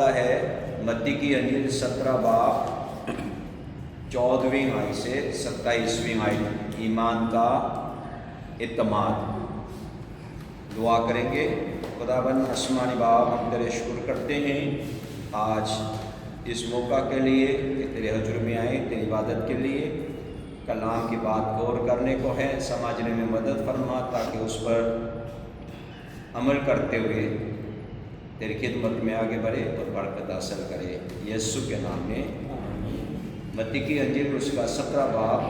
हवाला है मत्ती की अंजील 17 बाब 14वीं आयत से 27वीं आयत, ईमान का इत्मीनान। दुआ करेंगे। खुदाबंद आसमानी बाप, हम तेरे शुक्र करते हैं आज इस मौका के लिए कि तेरे हजूर में आए, तेरी इबादत के लिए। कलाम की बात गौर करने को है, समझने में मदद फरमा ताकि उस पर अमल करते हुए तेरी खिदमत में आगे बढ़े और बरकत हासिल करे, यीशु के नाम में। मत्ती की अंजील उसका 17 बाब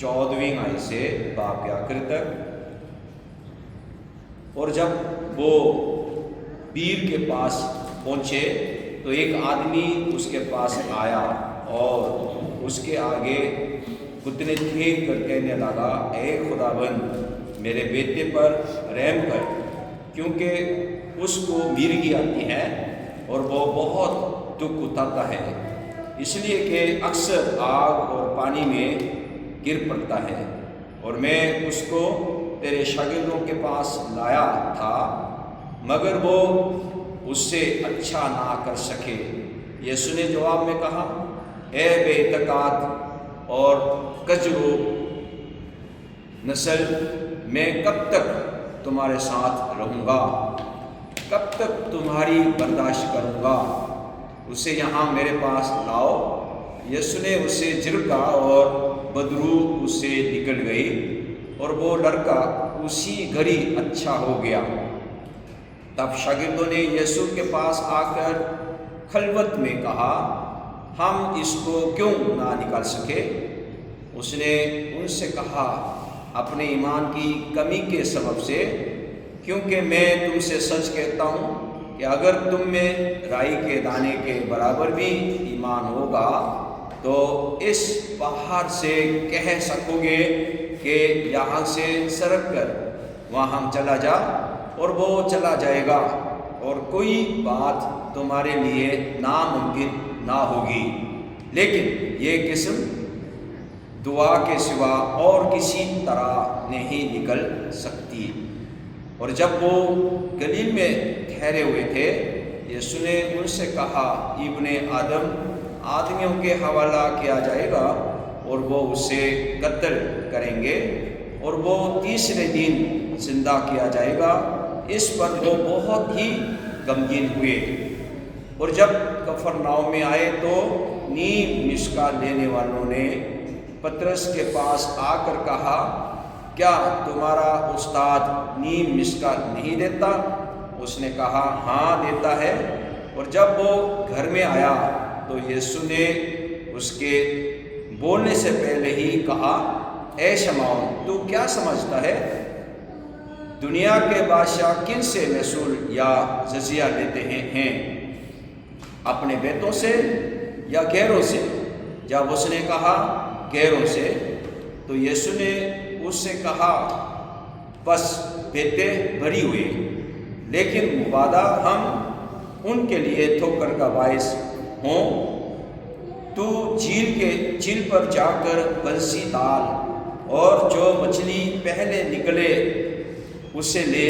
14वीं आयत से बाब के आखिर तक। और जब वो बीर के पास पहुँचे तो एक आदमी उसके पास आया और उसके आगे घुटने टेक कर कहने लगा, ए खुदाबंद, मेरे बेटे पर रहम कर, क्योंकि उसको मिर्गी आती है और वो बहुत दुख उठाता है, इसलिए कि अक्सर आग और पानी में गिर पड़ता है। और मैं उसको तेरे शागिर्दों के पास लाया था, मगर वो उससे अच्छा ना कर सके। यीशु ने जवाब में कहा, ए बेइत्तेकाद और कजरो नस्ल, मैं कब तक तुम्हारे साथ रहूँगा, कब तक तुम्हारी बर्दाश्त करूँगा, उसे यहाँ मेरे पास लाओ। यीशु ने उसे झिड़का और बदबू उससे निकल गई और वो लड़का उसी घड़ी अच्छा हो गया। तब शागिर्दों ने यीशु के पास आकर खलवत में कहा, हम इसको क्यों ना निकाल सके? उसने उनसे कहा, अपने ईमान की कमी के सबब से, क्योंकि मैं तुमसे सच कहता हूँ कि अगर तुम में राई के दाने के बराबर भी ईमान होगा तो इस पहाड़ से कह सकोगे कि यहाँ से सरक कर वहाँ चला जा, और वो चला जाएगा, और कोई बात तुम्हारे लिए नामुमकिन ना होगी। लेकिन ये किस्म दुआ के सिवा और किसी तरह नहीं निकल सकती। और जब वो गलील में ठहरे हुए थे, यीशु ने उनसे कहा, इब्ने आदम आदमियों के हवाला किया जाएगा और वो उसे कत्ल करेंगे, और वो तीसरे दिन जिंदा किया जाएगा। इस पर वो बहुत ही गमगीन हुए। और जब कफरनाउम में आए तो नीम मिशकाल लेने वालों ने पतरस के पास आकर कहा, क्या तुम्हारा उस्ताद नीम मिशकाल नहीं देता? उसने कहा, हाँ देता है। और जब वो घर में आया तो यीशु ने उसके बोलने से पहले ही कहा, ए शमौन, तू क्या समझता है? दुनिया के बादशाह किन से महसूल या जजिया लेते हैं, अपने बेटों से या गैरों से? जब उसने कहा गैरों से, तो यीशु ने उससे कहा, बस बेटे भरी हुए, लेकिन मुबादा हम उनके लिए ठोकर का बायस हों। तू झील पर जाकर बंसी डाल, और जो मछली पहले निकले उसे ले,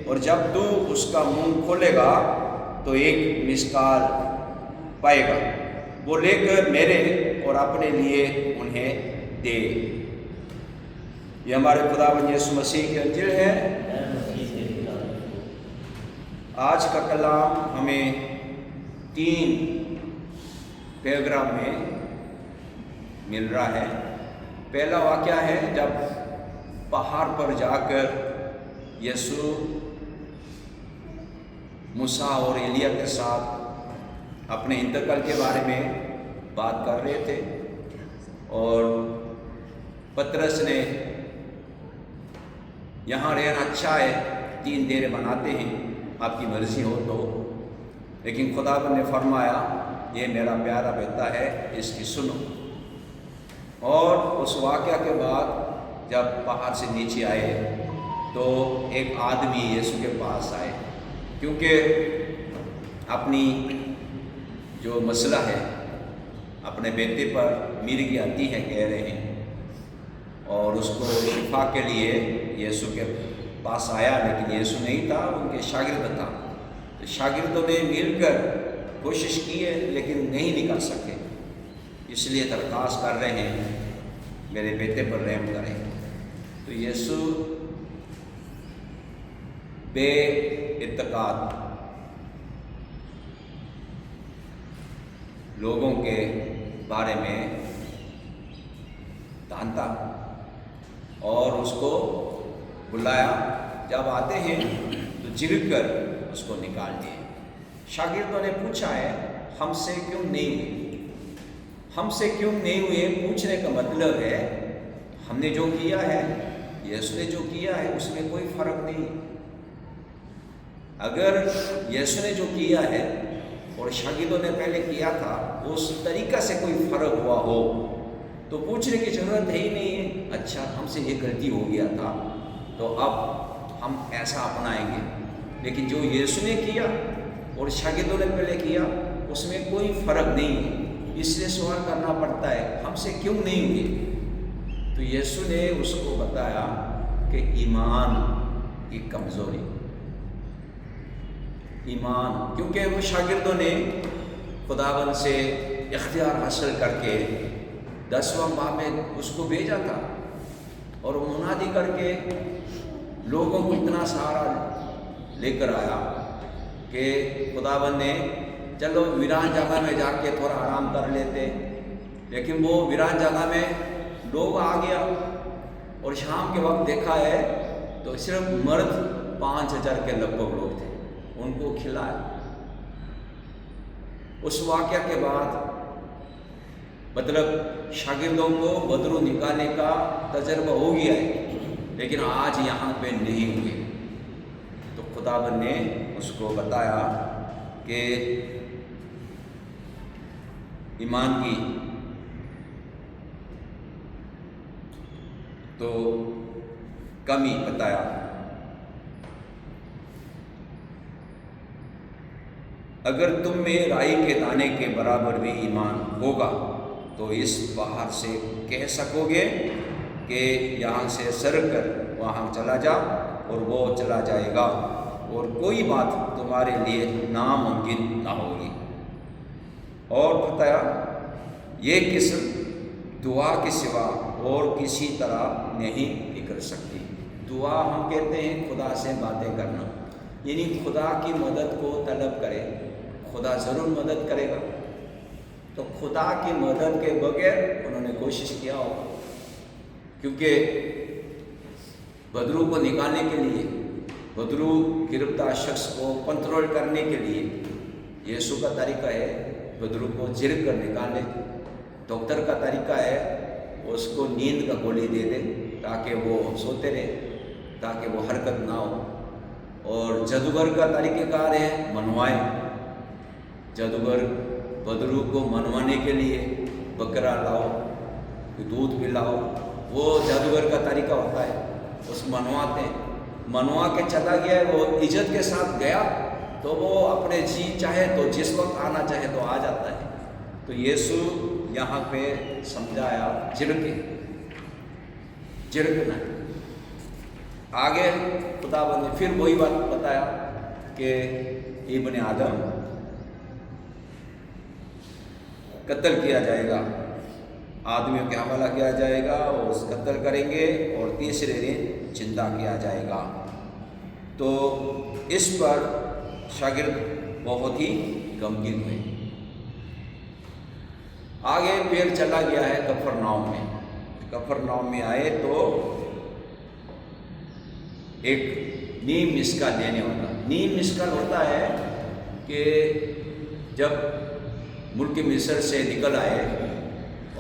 और जब तू उसका मुंह खोलेगा तो एक मिशकाल पाएगा, वो लेकर मेरे और अपने लिए उन्हें दे। ये हमारे खुदावंद यीशु मसीह की अंजील है। आज का कलाम हमें 3 पैराग्राफ में मिल रहा है। पहला वाक़या है जब पहाड़ पर जाकर यीशु मूसा और एलिया के साथ अपने इंतकाल के बारे में बात कर रहे थे, और पतरस ने यहाँ रहना अच्छा है, 3 डेरे बनाते हैं, आपकी मर्जी हो तो। लेकिन खुदावंद ने फरमाया, ये मेरा प्यारा बेटा है, इसकी सुनो। और उस वाक़या के बाद जब पहाड़ से नीचे आए तो एक आदमी यीशु के पास आए, क्योंकि अपनी जो मसला है, अपने बेटे पर मिर्गी आती है कह रहे हैं, और उसको शिफा के लिए यीशु के पास आया, लेकिन यीशु नहीं था, उनके शागिर्द था। تو شاگردوں نے مل کر کوشش کی ہے لیکن نہیں نکل سکے، اس لیے درخواست کر رہے ہیں میرے بیٹے پر رحم کریں۔ تو یسوع بے اعتقاد لوگوں کے بارے میں جانتا اور اس کو بلایا، جب آتے ہیں تو جھڑک کر اس کو نکال دیے۔ شاگردوں نے پوچھا ہے ہم سے کیوں نہیں ہوئے؟ ہم سے کیوں نہیں ہوئے پوچھنے کا مطلب ہے ہم نے جو کیا ہے، یسوع نے جو کیا ہے اس میں کوئی فرق نہیں۔ اگر یسوع نے جو کیا ہے اور شاگردوں نے پہلے کیا تھا اس طریقہ سے کوئی فرق ہوا ہو تو پوچھنے کی ضرورت ہی نہیں ہے، اچھا ہم سے یہ غلطی ہو گیا تھا تو اب ہم ایسا اپنائیں گے۔ لیکن جو یسوع نے کیا اور شاگردوں نے پہلے کیا اس میں کوئی فرق نہیں ہے، اس لیے سوال کرنا پڑتا ہے ہم سے کیوں نہیں ہوئے؟ تو یسوع نے اس کو بتایا کہ ایمان کی کمزوری، ایمان، کیونکہ وہ شاگردوں نے خداوند سے اختیار حاصل کر کے 10واں ماہ میں اس کو بھیجا تھا اور وہ منادی کر کے لوگوں کو اتنا سارا لے کر آیا کہ خداوند نے چلو ویران جگہ میں جا کے تھوڑا آرام کر لیتے، لیکن وہ ویران جگہ میں لوگ آ گیا اور شام کے وقت دیکھا ہے تو صرف مرد 5000 کے لگ بھگ لوگ تھے، ان کو کھلایا۔ اس واقعہ کے بعد مطلب شاگردوں کو بدرو نکالنے کا تجربہ ہو گیا ہے لیکن آج یہاں پہ نہیں ہوئے، تو خداوند نے اس کو بتایا کہ ایمان کی تو کمی بتایا۔ اگر تم میں رائی کے دانے کے برابر بھی ایمان ہوگا تو اس پہاڑ سے کہہ سکو گے کہ یہاں سے سر کر وہاں چلا جا اور وہ چلا جائے گا، اور کوئی بات تمہارے لیے ناممکن نہ ہوگی۔ اور بتایا یہ قسم دعا کے سوا اور کسی طرح نہیں نکل سکتی۔ دعا ہم کہتے ہیں خدا سے باتیں کرنا، یعنی خدا کی مدد کو طلب کرے، خدا ضرور مدد کرے گا۔ تو خدا کی مدد کے بغیر انہوں نے کوشش کیا ہوگا، کیونکہ بدرو کو نکالنے کے لیے، بدرو گرفتار شخص کو کنٹرول کرنے کے لیے یسوع کا طریقہ ہے بدرو کو جھڑک کر نکالے، ڈاکٹر کا طریقہ ہے اس کو نیند کا گولی دے دے تاکہ وہ سوتے رہے، تاکہ وہ حرکت نہ ہو، اور جادوگر کا طریقہ کار ہے منوائے، جادوگر بدرو کو منوانے کے لیے بکرا لاؤ، دودھ پلاؤ، وہ جادوگر کا طریقہ ہوتا ہے، اس منواتے ہیں، منوا کے چلا گیا ہے، وہ عزت کے ساتھ گیا تو وہ اپنے جی چاہے تو جس وقت آنا چاہے تو آ جاتا ہے۔ تو یسوع یہاں پہ سمجھایا جھڑکنا۔ آگے خداوند نے پھر وہی بات بتایا کہ ابن آدم قتل کیا جائے گا، آدمیوں کے حوالہ کیا جائے گا، اور اس قتل کریں گے اور تیسرے دن زندہ کیا جائے گا۔ تو اس پر شاگرد بہت ہی غمگین ہوئے۔ آگے پھر چلا گیا ہے کفرناؤم میں۔ کفرناؤم میں آئے تو ایک نیم مسکال دینے والا، نیم مسکال ہوتا ہے کہ جب ملک مصر سے نکل آئے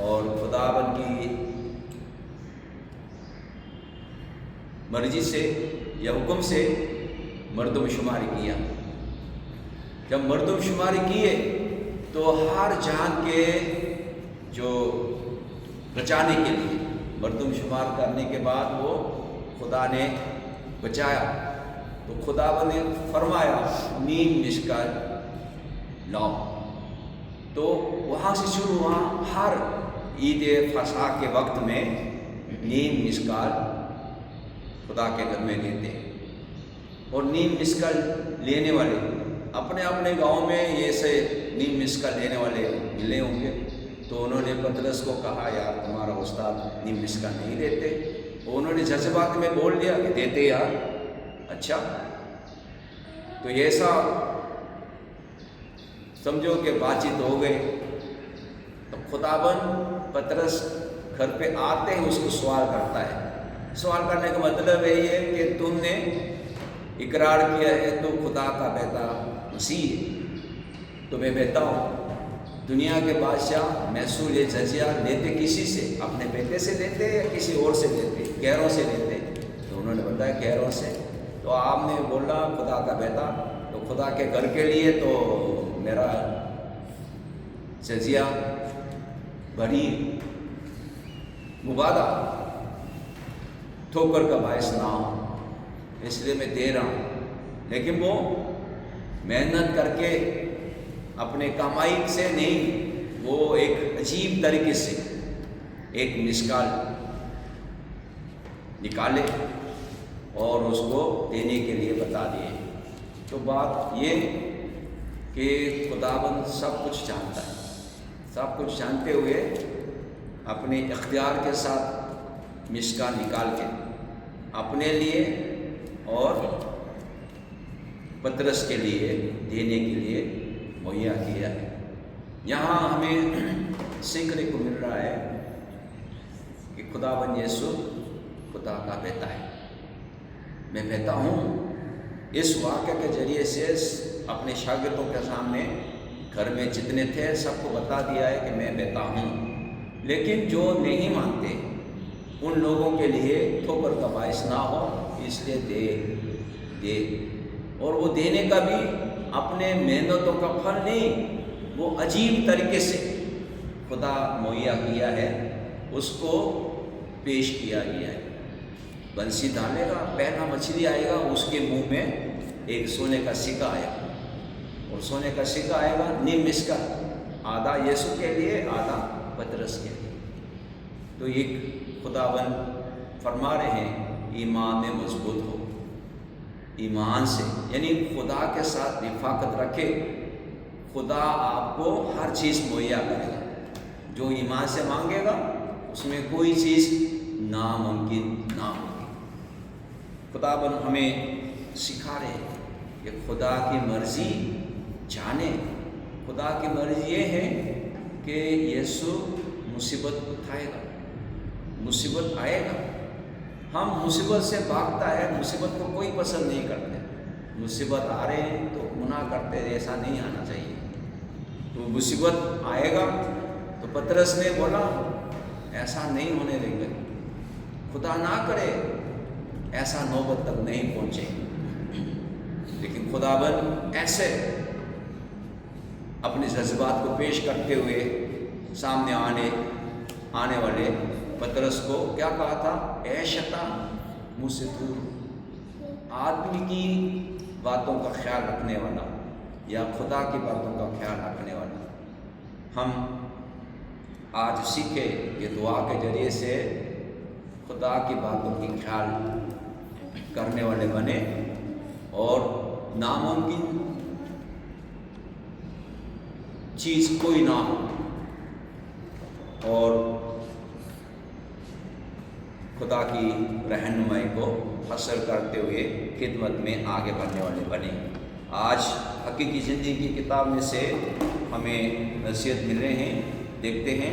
اور خداوند کی مرضی سے یا حکم سے مردم شماری کیا، جب مردم شماری کیے تو ہر جان کے جو بچانے کے لیے مردم شمار کرنے کے بعد وہ خدا نے بچایا، تو خداوند نے فرمایا نیم مشکل لاؤ، تو وہاں سے شروع ہوا، ہر عید فصح کے وقت میں نیم مسکال خدا کے گھر میں لیتے، اور نیم مسکال لینے والے अपने अपने गांव में ये से नीम मिस्का लेने वाले मिले होंगे, तो उन्होंने पतरस को कहा, यार तुम्हारा उस्ताद नीम मिस्का नहीं देते। उन्होंने जज्बात में बोल दिया कि देते यार। अच्छा, तो ऐसा समझो कि बातचीत हो गई। तो खुदाबंद पतरस घर पे आते ही उसको सवाल करता है। सवाल करने का मतलब यही है कि तुमने इकरार किया है तो खुदा का बेटा मसीह है, तो मैं बेटा हूँ। दुनिया के बादशाह महसूल ये जजिया लेते किसी से, अपने बेटे से लेते या किसी और से लेते, गैरों से लेते। तो उन्होंने बताया गैरों से। तो आपने बोला खुदा का बेटा, तो खुदा के घर के लिए तो मेरा जजिया बड़ी मुबादा ठोकर का बायस ना हो, इसलिए मैं दे रहा हूँ। लेकिन वो मेहनत करके अपने कमाई से नहीं, वो एक अजीब तरीके से एक मिसकाल निकाले और उसको देने के लिए बता दिए। तो बात ये कि खुदाबंद सब कुछ जानता है। सब कुछ जानते हुए अपने इख्तियार के साथ मिसका निकाल के अपने लिए और पतरस के लिए देने के लिए मुहैया किया है। यहाँ हमें सीखने को मिल रहा है कि खुदाबंद यीशु खुदा का बेटा है। मैं बेटा हूँ। इस वाक़े के जरिए से अपने शागिर्दों के सामने घर में जितने थे सबको बता दिया है कि मैं बेटा हूँ। लेकिन जो नहीं मानते उन लोगों के लिए ठोकर का बायस ना हो, इसलिए दे। और वो देने का भी अपने मेहनतों का फल नहीं, वो अजीब तरीके से खुदा मुहैया किया है, उसको पेश किया गया है। बंसी डालेगा, पहला मछली आएगा, उसके मुंह में एक सोने का सिक्का आएगा, और सोने का सिक्का आएगा नीम मिस्का, आधा यीशु के लिए, आधा पतरस के लिए। तो एक खुदाबंद फरमा रहे हैं, ईमान में मजबूत हो। ईमान से यानी खुदा के साथ रिफाकत रखे, खुदा आपको हर चीज़ मुहैया करेगा। जो ईमान से मांगेगा उसमें कोई चीज़ नामुमकिन ना होगी। खुदाबंद हमें सिखा रहे हैं कि खुदा की मर्ज़ी जाने। खुदा की मर्ज़ी ये है कि यीशु मुसीबत उठाएगा, मुसीबत आएगा। हम मुसीबत से भागता है, मुसीबत को कोई पसंद नहीं करते। मुसीबत आ रहे हैं तो गुनाह करते हैं, ऐसा नहीं आना चाहिए। तो मुसीबत आएगा तो पतरस ने बोला ऐसा नहीं होने देंगे, खुदा ना करे ऐसा नौबत तक नहीं पहुँचे। लेकिन खुदाबंद ऐसे अपने जज्बात को पेश करते हुए सामने आने वाले पतरस को क्या कहा था, ऐ शैतान मुझसे दूर। आदमी की बातों का ख्याल रखने वाला या खुदा की बातों का ख्याल रखने वाला। हम आज सीखे ये दुआ के जरिए से खुदा की बातों की ख्याल करने वाले बने और नामुमकिन चीज़ कोई ना हो, और खुदा की रहनुमाई को हासिल करते हुए खिदमत में आगे बढ़ने वाले बने। आज हकीकी ज़िंदगी की किताब में से हमें नसीहत मिल रहे हैं। देखते हैं,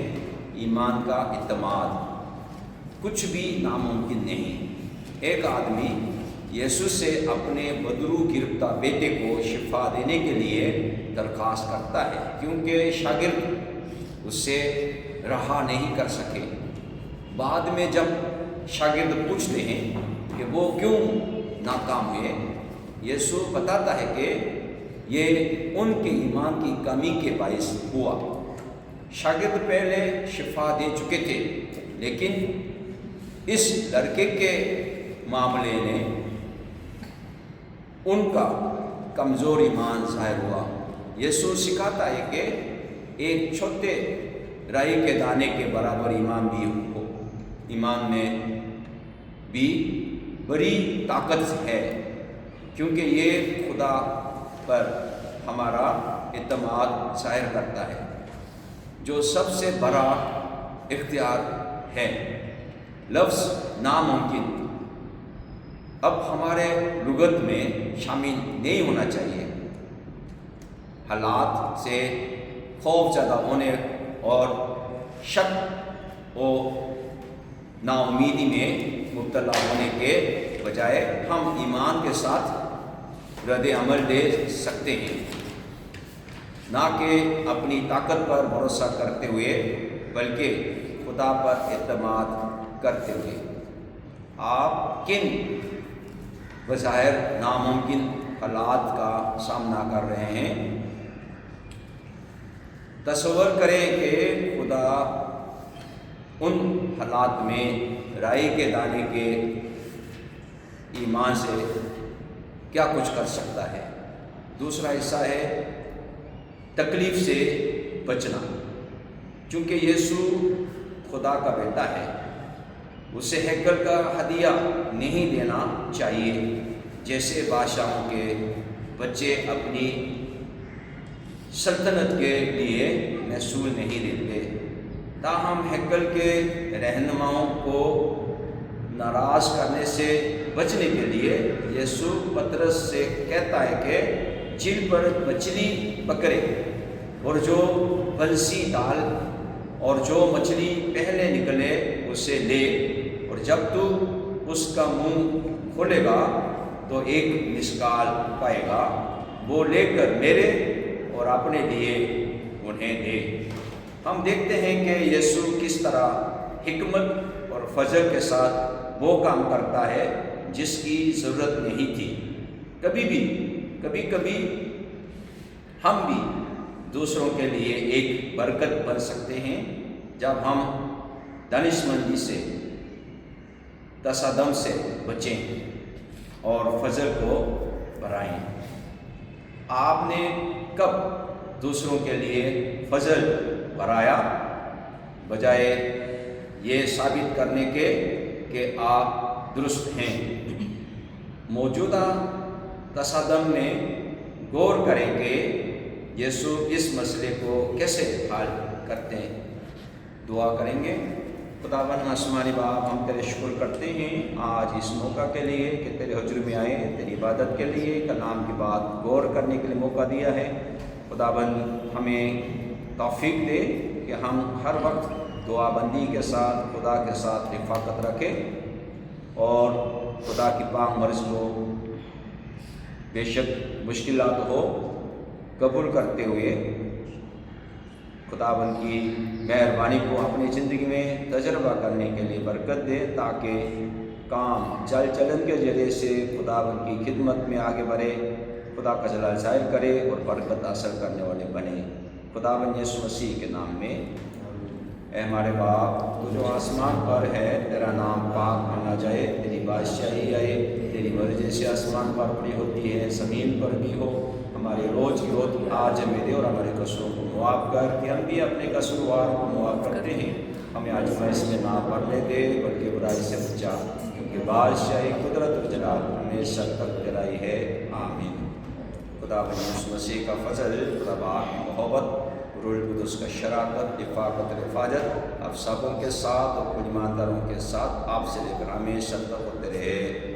ईमान का इत्मीनान, कुछ भी नामुमकिन नहीं। एक आदमी यीशु से अपने बदरू गिरफ्ता बेटे को शिफा देने के लिए दरख्वास्त करता है, क्योंकि शागिर्द उससे रहा नहीं कर सके। बाद में जब शागिर्द पूछते हैं कि वो क्यों नाकाम हुए, यीशु बताता है कि ये उनके ईमान की कमी के बायस हुआ। शागिर्द पहले शिफा दे चुके थे, लेकिन इस लड़के के मामले में उनका कमज़ोर ईमान ज़ाहिर हुआ। यीशु सिखाता है कि एक छोटे राई के दाने के बराबर ईमान भी हो, ईमान में भी बड़ी ताकत है, क्योंकि ये खुदा पर ہمارا اعتماد ظاہر کرتا ہے، جو سب سے بڑا اختیار ہے۔ لفظ ناممکن اب ہمارے لغت میں شامل نہیں ہونا چاہیے۔ حالات سے خوف زدہ ہونے اور شک و نا امیدی میں مبتلا ہونے کے بجائے ہم ایمان کے ساتھ رد عمل دے سکتے ہیں، نہ کہ اپنی طاقت پر بھروسہ کرتے ہوئے بلکہ خدا پر اعتماد کرتے ہوئے۔ آپ کن بظاہر ناممکن حالات کا سامنا کر رہے ہیں؟ تصور کریں کہ خدا ان حالات میں رائی کے دانے کے ایمان سے کیا کچھ کر سکتا ہے۔ دوسرا حصہ ہے تکلیف سے بچنا۔ چونکہ یسوع خدا کا بیٹا ہے، اسے ہیکل کا ہدیہ نہیں دینا چاہیے جیسے بادشاہوں کے بچے اپنی سلطنت کے لیے محصول نہیں دیتے۔ تاہم ہیکل کے رہنماؤں کو ناراض کرنے سے بچنے کے لیے یسوع پطرس سے کہتا ہے کہ جھیل پر مچھلی پکڑے اور جو بنسی ڈال اور جو مچھلی پہلے نکلے اسے لے، اور جب تو اس کا منہ کھولے گا تو ایک مسکال پائے گا، وہ لے کر میرے اور اپنے لیے انہیں دے۔ ہم دیکھتے ہیں کہ یسوع کس طرح حکمت اور فضل کے ساتھ وہ کام کرتا ہے جس کی ضرورت نہیں تھی۔ کبھی کبھی ہم بھی دوسروں کے لیے ایک برکت بن سکتے ہیں جب ہم دانشمندی سے، تصادم سے بچیں اور فضل کو بڑھائیں۔ آپ نے کب دوسروں کے لیے فضل بڑھایا بجائے یہ ثابت کرنے کے کہ آپ درست ہیں؟ موجودہ تصادم میں غور کریں کہ یسوع اس مسئلے کو کیسے حل کرتے ہیں۔ دعا کریں گے۔ خداوند آسمانی باپ، ہم تیرے شکر کرتے ہیں آج اس موقع کے لیے کہ تیرے حضور میں آئے، تیری عبادت کے لیے، کلام کی بات غور کرنے کے لیے موقع دیا ہے۔ خداوند ہمیں توفیق دے کہ ہم ہر وقت دعا بندی کے ساتھ خدا کے ساتھ رفاقت رکھیں اور خدا کی پاک مرض کو بے شک مشکلات ہو قبول کرتے ہوئے خداوند کی مہربانی کو اپنی زندگی میں تجربہ کرنے کے لیے برکت دے، تاکہ کام چل چلن کے ذریعے سے خداوند کی خدمت میں آگے بڑھے، خدا کا جلال ظاہر کرے اور برکت حاصل کرنے والے بنے۔ خداوند یسوع مسیح کے نام میں۔ اے ہمارے باپ، تو جو آسمان پر ہے، تیرا نام پاک مانا جائے، تیری بادشاہی آئے، تیری مرضی سے آسمان پر پڑی ہوتی ہے زمین پر بھی ہو۔ ہمارے روز کی روٹی آج ہمیں دے اور ہمارے قصوروں کو معاف کر کہ ہم بھی اپنے قصوروار کو معاف کرتے ہیں۔ ہمیں آزمائش میں نہ پڑنے دے بلکہ برائی سے بچا، کیونکہ بادشاہی، قدرت اور جلال ہمیشہ تک تیرائی ہے، آمین۔ خداوند یسوع مسیح کا فضل، خدا باپ کی محبت، روح القدس کا شراکت، رفاقت اور حفاظت اب سبوں کے ساتھ اور کل ایمانداروں کے ساتھ آپ سے لے کر ہمیشہ تک ہوتے رہے۔